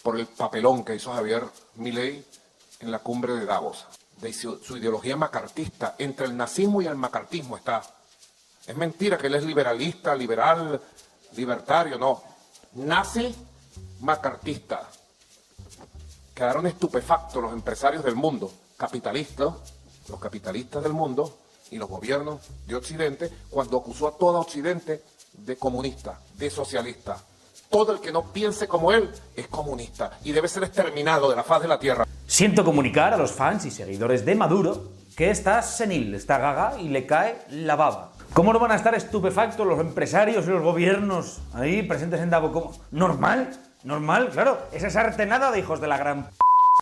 por el papelón que hizo Javier Milei en la cumbre de Davos, de su ideología macartista. Entre el nazismo y el macartismo está. Es mentira que él es liberalista, liberal, libertario, no. Nazi, macartista. Quedaron estupefactos los empresarios del mundo, capitalistas, los capitalistas del mundo y los gobiernos de Occidente, cuando acusó a todo Occidente de comunista, de socialista. Todo el que no piense como él es comunista y debe ser exterminado de la faz de la tierra. Siento comunicar a los fans y seguidores de Maduro que está senil, está gaga y le cae la baba. ¿Cómo no van a estar estupefactos los empresarios y los gobiernos ahí presentes en Davos? ¿Cómo? ¿Normal? ¿Normal? Claro, esa sartenada de hijos de la gran p***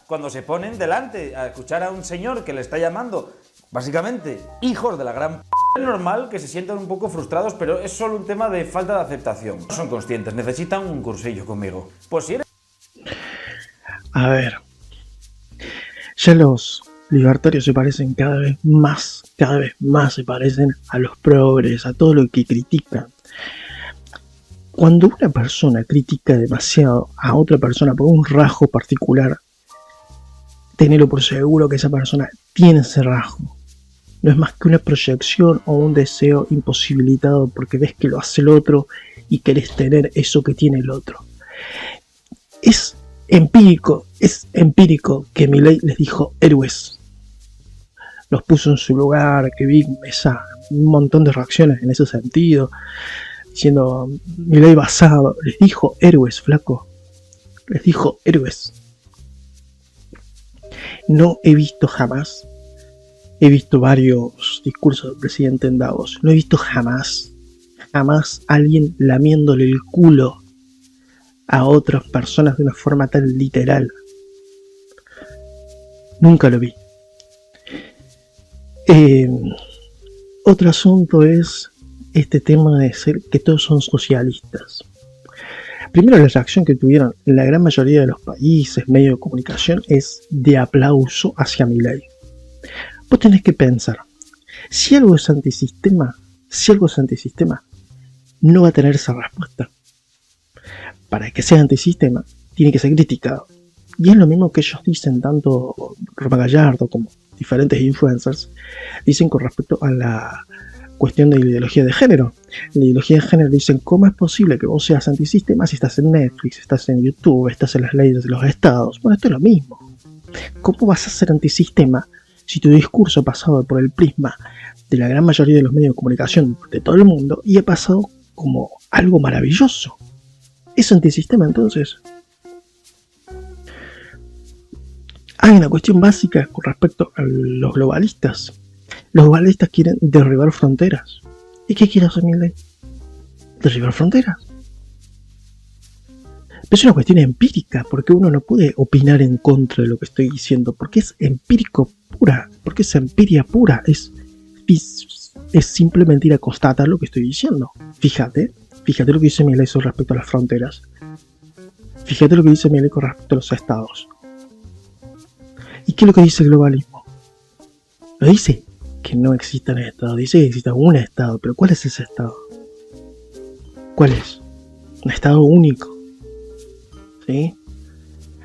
cuando se ponen delante a escuchar a un señor que le está llamando, básicamente, hijos de la gran p***. Es normal que se sientan un poco frustrados, pero es solo un tema de falta de aceptación. No son conscientes, necesitan un cursillo conmigo. Pues si eres... A ver, ya los libertarios se parecen cada vez más se parecen a los progres, a todo lo que critican. Cuando una persona critica demasiado a otra persona por un rasgo particular, tenelo por seguro que esa persona tiene ese rasgo. No es más que una proyección o un deseo imposibilitado porque ves que lo hace el otro y querés tener eso que tiene el otro. Es empírico que Milei les dijo héroes. Los puso en su lugar, que vi un montón de reacciones en ese sentido, diciendo Milei basado. Les dijo héroes, flaco. Les dijo héroes. No he visto jamás. He visto varios discursos del presidente en Davos. No he visto jamás alguien lamiéndole el culo a otras personas de una forma tan literal. Nunca lo vi. Otro asunto es este tema de ser que todos son socialistas. Primero, la reacción que tuvieron en la gran mayoría de los países, medios de comunicación, es de aplauso hacia Milei. Vos tenés que pensar, si algo es antisistema, no va a tener esa respuesta. Para que sea antisistema, tiene que ser criticado. Y es lo mismo que ellos dicen, tanto Roma Gallardo como diferentes influencers, dicen con respecto a la cuestión de la ideología de género. En la ideología de género dicen, ¿cómo es posible que vos seas antisistema si estás en Netflix, estás en YouTube, estás en las leyes de los estados? Bueno, esto es lo mismo. ¿Cómo vas a ser antisistema si tu discurso ha pasado por el prisma de la gran mayoría de los medios de comunicación de todo el mundo y ha pasado como algo maravilloso? ¿Es antisistema entonces? Hay una cuestión básica con respecto a los globalistas. Los globalistas quieren derribar fronteras. ¿Y qué quiere hacer Milei? Derribar fronteras. Pero es una cuestión empírica, porque uno no puede opinar en contra de lo que estoy diciendo, porque es empírico pura, porque es empiria pura, es simplemente ir a constatar lo que estoy diciendo. Fíjate lo que dice Milei con respecto a las fronteras. Fíjate lo que dice Milei con respecto a los estados. ¿Y qué es lo que dice el globalismo? No dice que no existan estados, dice que exista un estado, pero ¿cuál es ese estado? ¿Cuál es? Un estado único. ¿Sí?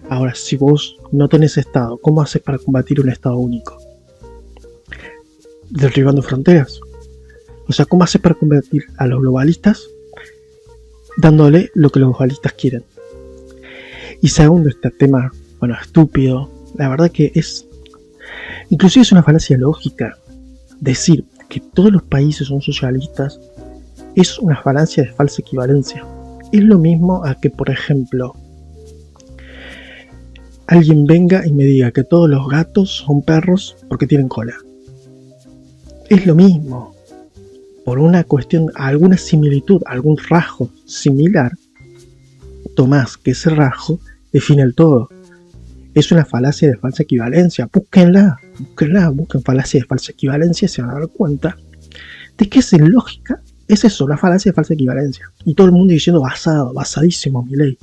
Ahora, si vos no tenés estado, ¿cómo haces para combatir un estado único? Derribando fronteras. O sea, ¿cómo haces para combatir a los globalistas? Dándole lo que los globalistas quieren. Y segundo, este tema, estúpido, la verdad que inclusive es una falacia lógica. Decir que todos los países son socialistas es una falacia de falsa equivalencia. Es lo mismo a que, por ejemplo, alguien venga y me diga que todos los gatos son perros porque tienen cola. Es lo mismo. Por una cuestión, alguna similitud, algún rasgo similar, tomás que ese rasgo define el todo. Es una falacia de falsa equivalencia. Busquen falacia de falsa equivalencia y se van a dar cuenta de que en lógica es eso, la falacia de falsa equivalencia. Y todo el mundo diciendo basadísimo Milei.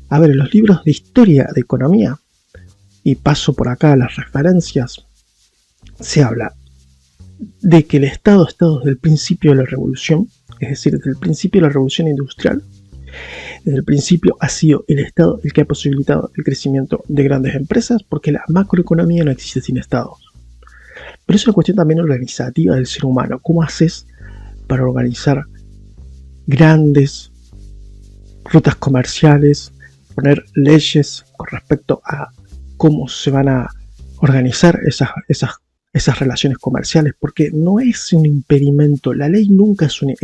A ver, en los libros de historia de economía, y paso por acá las referencias, se habla de que el Estado desde el principio de la revolución, es decir, desde el principio de la revolución industrial, Desde el principio ha sido el Estado el que ha posibilitado el crecimiento de grandes empresas, porque la macroeconomía no existe sin Estados. Pero es una cuestión también organizativa del ser humano. ¿Cómo haces para organizar grandes rutas comerciales, poner leyes con respecto a cómo se van a organizar esas relaciones comerciales? Porque no es un impedimento, la ley nunca es un...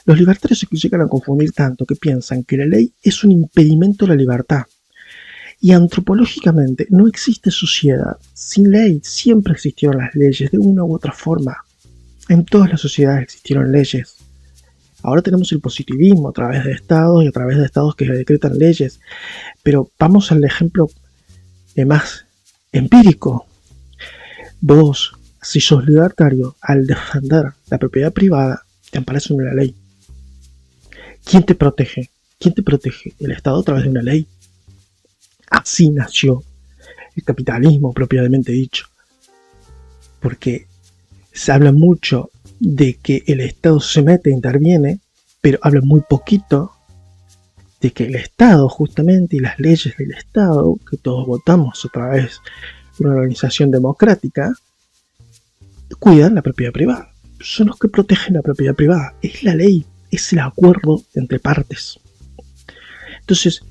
Los libertarios se llegan a confundir tanto que piensan que la ley es un impedimento a la libertad. Y antropológicamente no existe sociedad sin ley. Siempre existieron las leyes de una u otra forma. En todas las sociedades existieron leyes. Ahora tenemos el positivismo a través de estados y a través de estados que decretan leyes. Pero vamos al ejemplo más empírico. Vos, si sos libertario, al defender la propiedad privada, te amparas en una ley. ¿Quién te protege? ¿Quién te protege? El Estado a través de una ley. Así nació el capitalismo propiamente dicho. Porque se habla mucho de que el Estado se mete e interviene, pero habla muy poquito de que el Estado justamente y las leyes del Estado, que todos votamos a través de una organización democrática, cuidan la propiedad privada. Son los que protegen la propiedad privada. Es la ley, es el acuerdo entre partes. Entonces,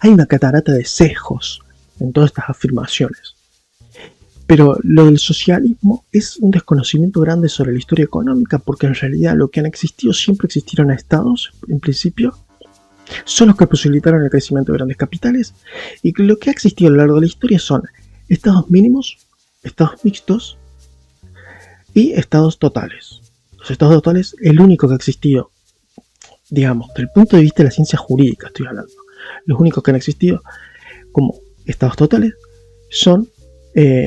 hay una catarata de sesgos en todas estas afirmaciones. Pero lo del socialismo es un desconocimiento grande sobre la historia económica, porque en realidad lo que han existido siempre existieron estados, en principio, son los que posibilitaron el crecimiento de grandes capitales, y lo que ha existido a lo largo de la historia son estados mínimos, estados mixtos y estados totales. Los estados totales, el único que ha existido, digamos, desde el punto de vista de la ciencia jurídica estoy hablando, los únicos que han existido como estados totales son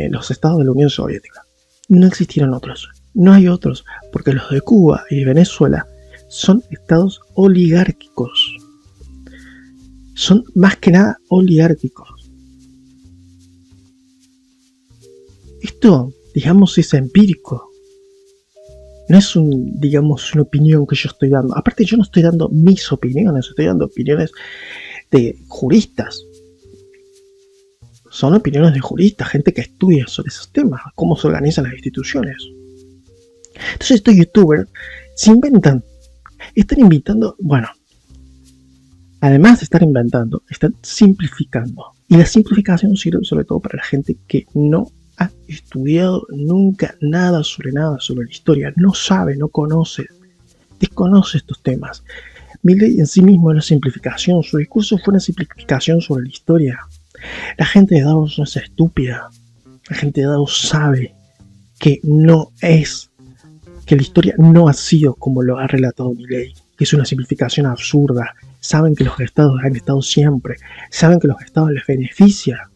los estados de la Unión Soviética. No existieron otros, no hay otros, porque los de Cuba y Venezuela son estados oligárquicos. Son más que nada oligárquicos. Esto, digamos, es empírico. No es digamos, una opinión que yo estoy dando. Aparte, yo no estoy dando mis opiniones, estoy dando opiniones de juristas. Son opiniones de juristas, gente que estudia sobre esos temas, cómo se organizan las instituciones. Entonces estos youtubers se inventan, están inventando, bueno, además de estar inventando, están simplificando. Y la simplificación sirve sobre todo para la gente que no ha estudiado nunca nada sobre la historia, no sabe, no conoce, desconoce estos temas. Milei en sí mismo es una simplificación, su discurso fue una simplificación sobre la historia. La gente de Davos no es estúpida, la gente de Davos sabe que que la historia no ha sido como lo ha relatado Milei, que es una simplificación absurda. Saben que los estados han estado siempre, saben que los estados les beneficia,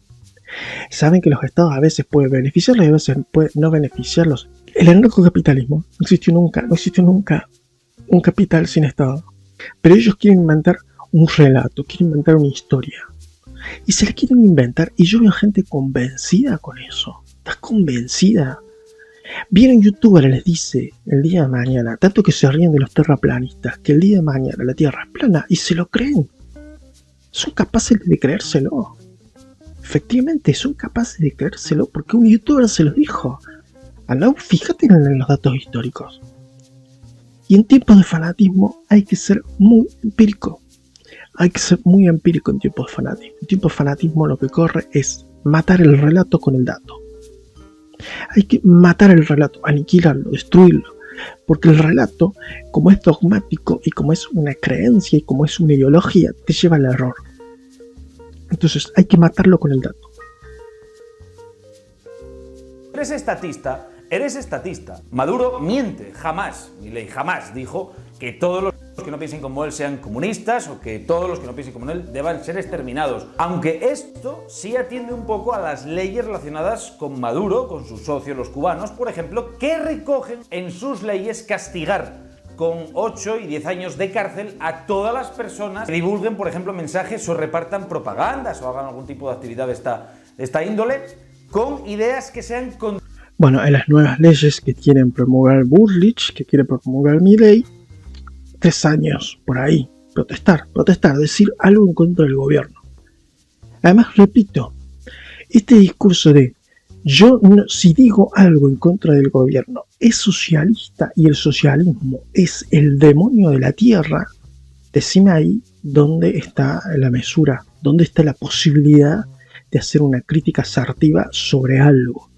saben que los estados a veces pueden beneficiarlos y a veces pueden no beneficiarlos. El anarcocapitalismo no existió nunca un capital sin estado, pero ellos quieren inventar un relato, quieren inventar una historia. Y se le quieren inventar, y yo veo gente convencida con eso. ¿Estás convencida? Viene un youtuber y les dice el día de mañana, tanto que se ríen de los terraplanistas, que el día de mañana la Tierra es plana, y se lo creen. Son capaces de creérselo. Efectivamente, son capaces de creérselo porque un youtuber se los dijo. Fíjate en los datos históricos. Y en tiempos de fanatismo hay que ser muy empírico. Hay que ser muy empírico en tiempos de fanatismo. En tiempos de fanatismo lo que corre es matar el relato con el dato. Hay que matar el relato, aniquilarlo, destruirlo. Porque el relato, como es dogmático y como es una creencia y como es una ideología, te lleva al error. Entonces hay que matarlo con el dato. Eres estatista, eres estatista. Maduro miente, jamás, Milei jamás dijo que todos los que no piensen como él sean comunistas o que todos los que no piensen como él deban ser exterminados. Aunque esto sí atiende un poco a las leyes relacionadas con Maduro, con sus socios los cubanos, por ejemplo, que recogen en sus leyes castigar con 8 y 10 años de cárcel a todas las personas que divulguen, por ejemplo, mensajes o repartan propagandas o hagan algún tipo de actividad de esta índole con ideas que sean Bueno, en las nuevas leyes que quieren promulgar Bullrich, que quiere promulgar Milei, 3 años por ahí. protestar, decir algo en contra del gobierno. Además, repito, este discurso de yo no, si digo algo en contra del gobierno es socialista y el socialismo es el demonio de la tierra, decime ahí dónde está la mesura, dónde está la posibilidad de hacer una crítica asertiva sobre algo.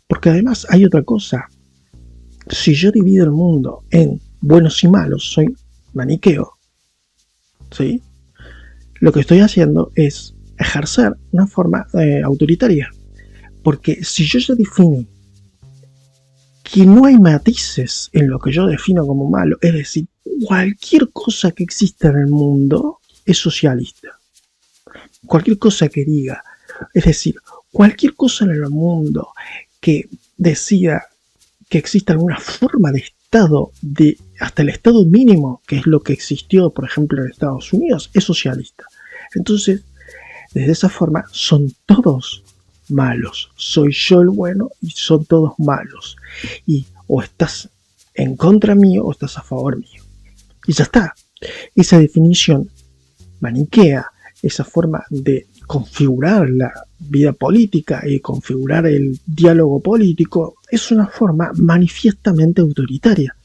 Porque además hay otra cosa. Si yo divido el mundo en buenos y malos, soy maniqueo, ¿sí? Lo que estoy haciendo es ejercer una forma autoritaria. Porque si yo ya defino que no hay matices en lo que yo defino como malo, es decir, cualquier cosa que exista en el mundo es socialista. Cualquier cosa que diga, es decir, cualquier cosa en el mundo que decida que exista alguna forma de Estado, hasta el Estado mínimo, que es lo que existió, por ejemplo, en Estados Unidos, es socialista. Entonces, desde esa forma, son todos malos. Soy yo el bueno y son todos malos. Y o estás en contra mío o estás a favor mío. Y ya está. Esa definición maniquea, esa forma de configurar la vida política y configurar el diálogo político es una forma manifiestamente autoritaria.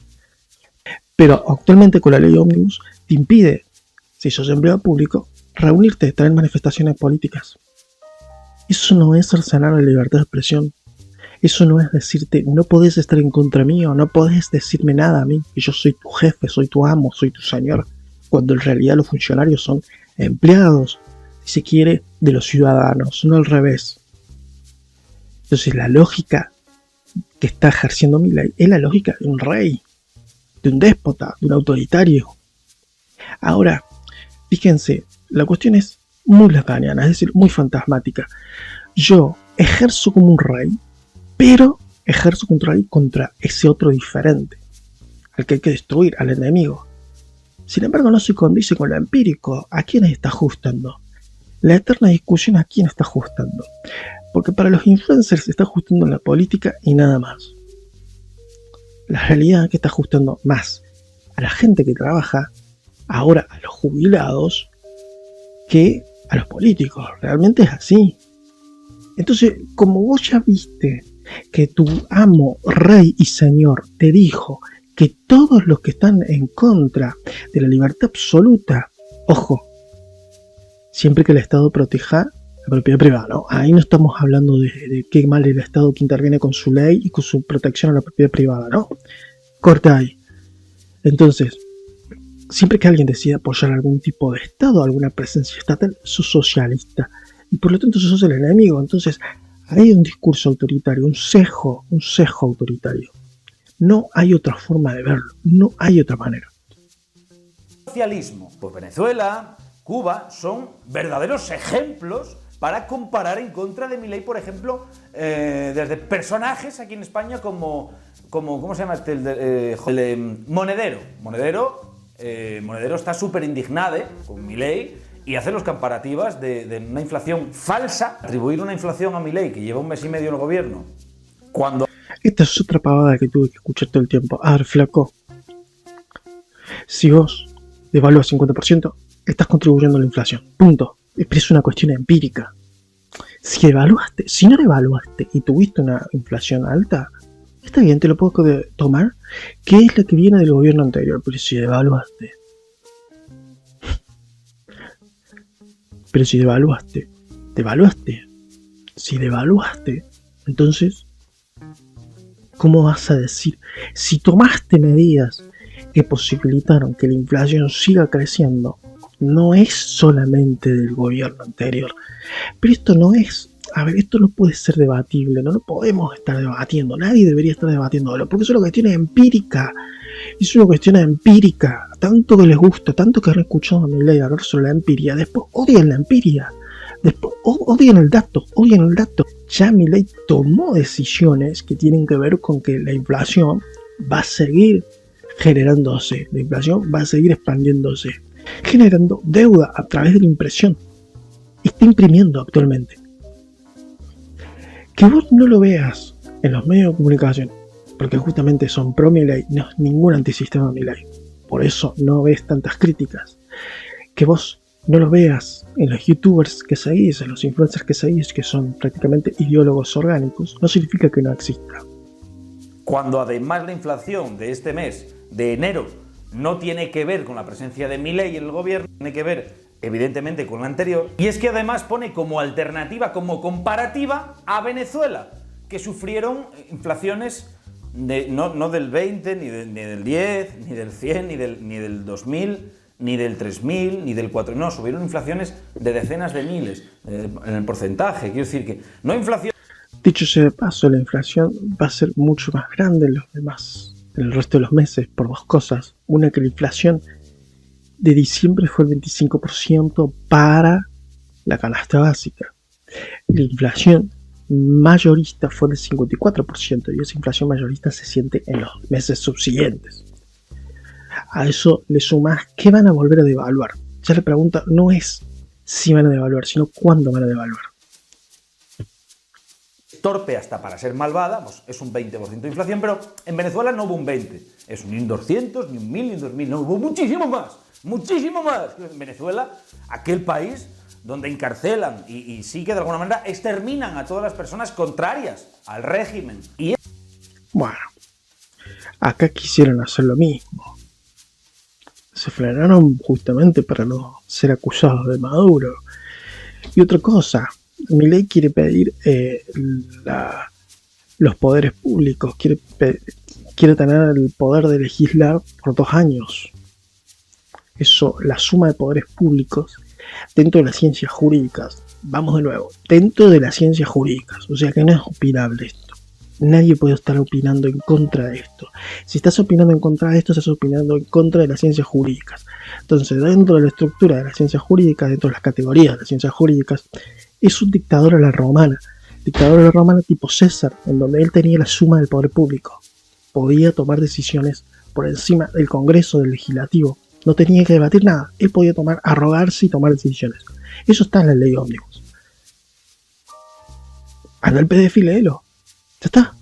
Pero actualmente con la ley Ómnibus te impide, si sos empleado público, reunirte, tener manifestaciones políticas. Eso no es cercenar la libertad de expresión. Eso no es decirte, no podés estar en contra mío, no podés decirme nada a mí, que yo soy tu jefe, soy tu amo, soy tu señor, cuando en realidad los funcionarios son empleados, si se quiere, de los ciudadanos, no al revés. Entonces la lógica que está ejerciendo Milei es la lógica de un rey, de un déspota, de un autoritario. Ahora, fíjense, la cuestión es muy lacaniana, es decir, muy fantasmática. Yo ejerzo como un rey, pero ejerzo control contra ese otro diferente, al que hay que destruir, al enemigo. Sin embargo, no se condice con lo empírico. ¿A quién está ajustando? La eterna discusión, ¿a quién está ajustando? Porque para los influencers se está ajustando la política y nada más. La realidad es que está ajustando más a la gente que trabaja, ahora a los jubilados, que a los políticos. Realmente es así. Entonces, como vos ya viste que tu amo, rey y señor te dijo que todos los que están en contra de la libertad absoluta, ojo, siempre que el Estado proteja la propiedad privada, ¿no? Ahí no estamos hablando de qué mal el Estado que interviene con su ley y con su protección a la propiedad privada, ¿no? Corta ahí. Entonces, siempre que alguien decida apoyar algún tipo de Estado, alguna presencia estatal, sos socialista. Y por lo tanto sos el enemigo. Entonces, hay un discurso autoritario, un sesgo autoritario. No hay otra forma de verlo, no hay otra manera. Socialismo. Pues Venezuela, Cuba son verdaderos ejemplos para comparar en contra de Milei, por ejemplo, desde personajes aquí en España como ¿cómo se llama este? Monedero. Monedero está súper indignado con Milei y hace los comparativas de una inflación falsa, atribuir una inflación a Milei que lleva un mes y medio en el gobierno, cuando... Esta es otra pavada que tuve que escuchar todo el tiempo. A ver, flaco, si vos devalúas 50%, estás contribuyendo a la inflación. Punto. Pero es una cuestión empírica. Si no devaluaste y tuviste una inflación alta, está bien, te lo puedo tomar, que es la que viene del gobierno anterior. Pero si devaluaste, si devaluaste, entonces, ¿cómo vas a decir? Si tomaste medidas que posibilitaron que la inflación siga creciendo, no es solamente del gobierno anterior. Pero esto no es... A ver, esto no puede ser debatible, no lo podemos estar debatiendo, nadie debería estar debatiéndolo, porque es una cuestión empírica. Es una cuestión empírica. Tanto que les gusta, tanto que han escuchado a Milei hablar sobre la empiria, después odian la empiria. Después odian el dato. Ya Milei tomó decisiones que tienen que ver con que la inflación va a seguir generándose, la inflación va a seguir expandiéndose, generando deuda a través de la impresión. Está imprimiendo actualmente. Que vos no lo veas en los medios de comunicación, porque justamente son pro Milei, no es ningún antisistema Milei. Por eso no ves tantas críticas. Que vos no lo veas en los youtubers que seguís, en los influencers que seguís, que son prácticamente ideólogos orgánicos, no significa que no exista. Cuando además la inflación de este mes, de enero, no tiene que ver con la presencia de Milei en el gobierno, tiene que ver evidentemente con la anterior, y es que además pone como alternativa, como comparativa a Venezuela, que sufrieron inflaciones no del 20, ni del 10, ni del 100, ni del 2000, ni del 3000, ni del 4000, no, subieron inflaciones de decenas de miles en el porcentaje. Quiero decir que no hay inflación. Dicho sea de paso, la inflación va a ser mucho más grande en el resto de los meses por dos cosas. Una, que la inflación de diciembre fue el 25% para la canasta básica. La inflación mayorista fue del 54% y esa inflación mayorista se siente en los meses subsiguientes. A eso le sumas que van a volver a devaluar. Ya la pregunta no es si van a devaluar, sino cuándo van a devaluar. Torpe hasta para ser malvada, pues es un 20% de inflación, pero en Venezuela no hubo un 20%, es ni un 200, ni un 1000, ni un 2000, no, hubo muchísimo más. En Venezuela, aquel país donde encarcelan y sí que de alguna manera exterminan a todas las personas contrarias al régimen. Bueno, acá quisieron hacer lo mismo. Se frenaron justamente para no ser acusados de Maduro. Y otra cosa, Milei quiere pedir los poderes públicos, quiere tener el poder de legislar por 2 años. Eso, la suma de poderes públicos dentro de las ciencias jurídicas, vamos de nuevo, dentro de las ciencias jurídicas, o sea que no es opinable esto. Nadie puede estar opinando en contra de esto. Si estás opinando en contra de esto, estás opinando en contra de las ciencias jurídicas. Entonces, dentro de la estructura de las ciencias jurídicas, dentro de las categorías de las ciencias jurídicas, es un dictador a la romana tipo César, en donde él tenía la suma del poder público. Podía tomar decisiones por encima del Congreso, del Legislativo. No tenía que debatir nada. Él podía arrogarse y tomar decisiones. Eso está en la ley ómnibus. Anda el PDF y léelo. Ya está.